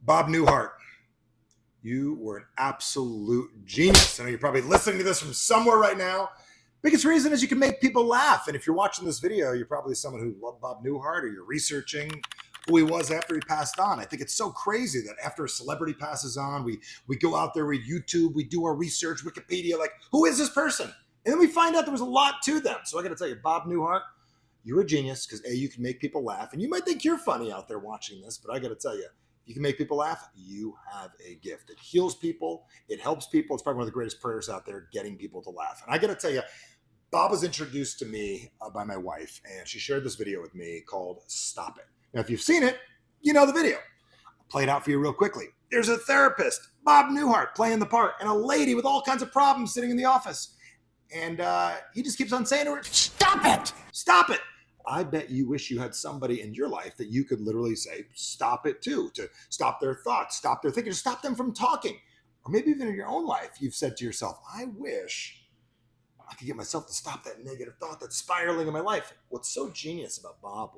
Bob Newhart, you were an absolute genius. I know you're probably listening to this from somewhere right now. Biggest reason is you can make people laugh. And if you're watching this video, you're probably someone who loved Bob Newhart, or you're researching who he was after he passed on. I think it's so crazy that after a celebrity passes on, we go out there, we YouTube, we do our research, Wikipedia, like, who is this person? And then we find out there was a lot to them. So I got to tell you, Bob Newhart, you're a genius because A, you can make people laugh. And you might think you're funny out there watching this, but I got to tell you, you can make people laugh. You have a gift. It heals people. It helps people. It's probably one of the greatest prayers out there, getting people to laugh. And I got to tell you, Bob was introduced to me by my wife, and she shared this video with me called Stop It. Now, if you've seen it, you know the video. I'll play it out for you real quickly. There's a therapist, Bob Newhart, playing the part, and a lady with all kinds of problems sitting in the office. And he just keeps on saying to her, "Stop it! Stop it!" I bet you wish you had somebody in your life that you could literally say, stop it too, to stop their thoughts, stop their thinking, to stop them from talking. Or maybe even in your own life, you've said to yourself, I wish I could get myself to stop that negative thought that's spiraling in my life. What's so genius about Bob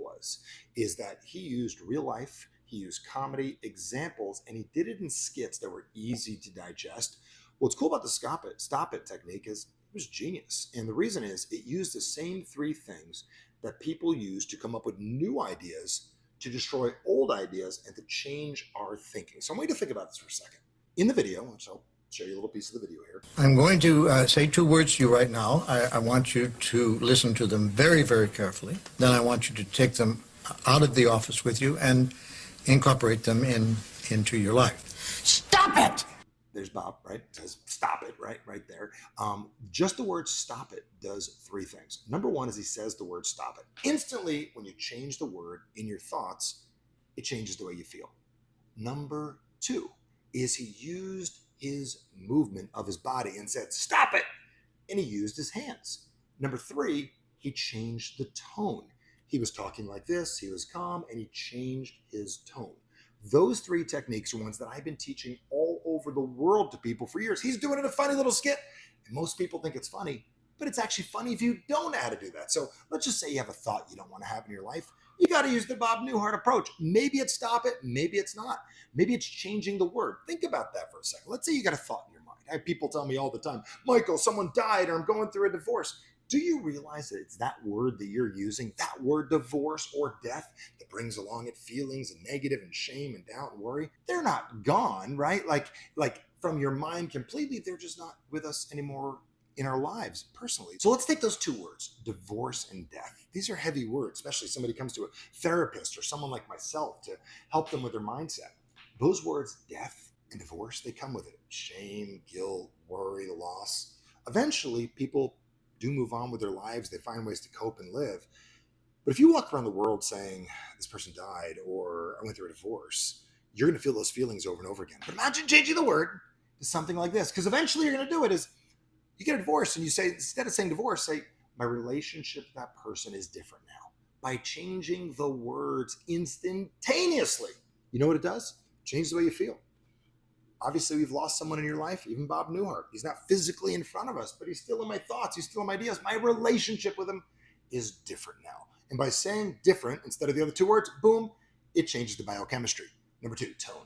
is that he used real life, he used comedy examples, and he did it in skits that were easy to digest. What's cool about the stop it technique is it was genius. And the reason is it used the same three things that people use to come up with new ideas, to destroy old ideas, and to change our thinking. So I want you to think about this for a second. In the video, which I'll show you a little piece of the video here. I'm going to say two words to you right now. I want you to listen to them very, very carefully. Then I want you to take them out of the office with you and incorporate them into your life. Stop it! There's Bob, right? It says stop it, right there. Just the word stop it does three things. Number one is he says the word stop it. Instantly, when you change the word in your thoughts, it changes the way you feel. Number two is he used his movement of his body and said, stop it! And he used his hands. Number three, he changed the tone. He was talking like this, he was calm, and he changed his tone. Those three techniques are ones that I've been teaching all over the world to people for years. He's doing it in a funny little skit, and most people think it's funny, but it's actually funny if you don't know how to do that. So let's just say you have a thought you don't want to have in your life. You got to use the Bob Newhart approach. Maybe it's stop it, maybe it's not. Maybe it's changing the word. Think about that for a second. Let's say you got a thought in your mind. I have people tell me all the time, Michael, someone died, or I'm going through a divorce. Do you realize that it's that word that you're using, that word divorce or death, that brings along it feelings and negative and shame and doubt and worry? They're not gone, right? Like from your mind completely, they're just not with us anymore in our lives personally. So let's take those two words, divorce and death. These are heavy words, especially if somebody comes to a therapist or someone like myself to help them with their mindset. Those words, death and divorce, they come with it. Shame, guilt, worry, loss. Eventually, people do move on with their lives. They find ways to cope and live. But if you walk around the world saying, this person died, or I went through a divorce, you're going to feel those feelings over and over again. But imagine changing the word to something like this, because eventually you're going to do it is you get a divorce and you say, instead of saying divorce, say, my relationship with that person is different now. By changing the words instantaneously. You know what it does? Change the way you feel. Obviously, we've lost someone in your life, even Bob Newhart. He's not physically in front of us, but he's still in my thoughts. He's still in my ideas. My relationship with him is different now. And by saying different instead of the other two words, boom, it changes the biochemistry. Number two, tone.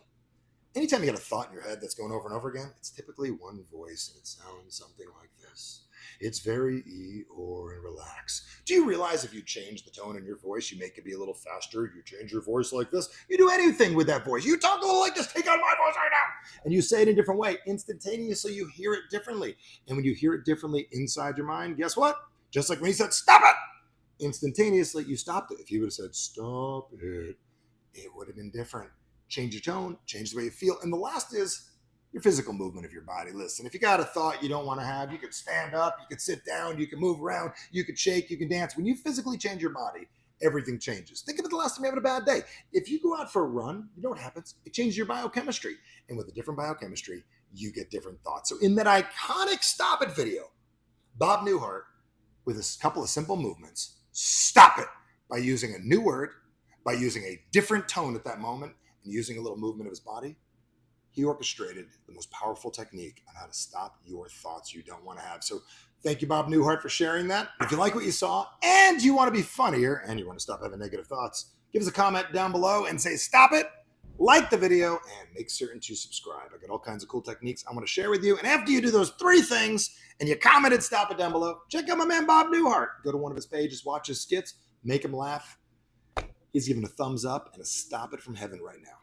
Anytime you got a thought in your head that's going over and over again, it's typically one voice, and it sounds something like this. It's very Eeyore and relax. Do you realize if you change the tone in your voice, you make it be a little faster, you change your voice like this, you do anything with that voice. You talk a little like this, take out my voice right now, and you say it in a different way. Instantaneously, you hear it differently. And when you hear it differently inside your mind, guess what? Just like when he said, stop it, instantaneously, you stopped it. If you would have said, stop it, it would have been different. Change your tone, change the way you feel. And the last is your physical movement of your body. Listen, if you got a thought you don't want to have, you could stand up, you could sit down, you can move around, you could shake, you can dance. When you physically change your body, everything changes. Think of it the last time you had a bad day. If you go out for a run, you know what happens? It changes your biochemistry. And with a different biochemistry, you get different thoughts. So in that iconic Stop It video, Bob Newhart, with a couple of simple movements, stop it by using a new word, by using a different tone at that moment, and using a little movement of his body, he orchestrated the most powerful technique on how to stop your thoughts you don't want to have. So thank you, Bob Newhart, for sharing that. If you like what you saw and you want to be funnier and you want to stop having negative thoughts, give us a comment down below and say, stop it. like the video, and make certain to subscribe. I got all kinds of cool techniques I want to share with you. And after you do those 3 things and you comment and stop it down below, check out my man Bob Newhart. Go to one of his pages, watch his skits, make him laugh. He's giving a thumbs up and a stop it from heaven right now.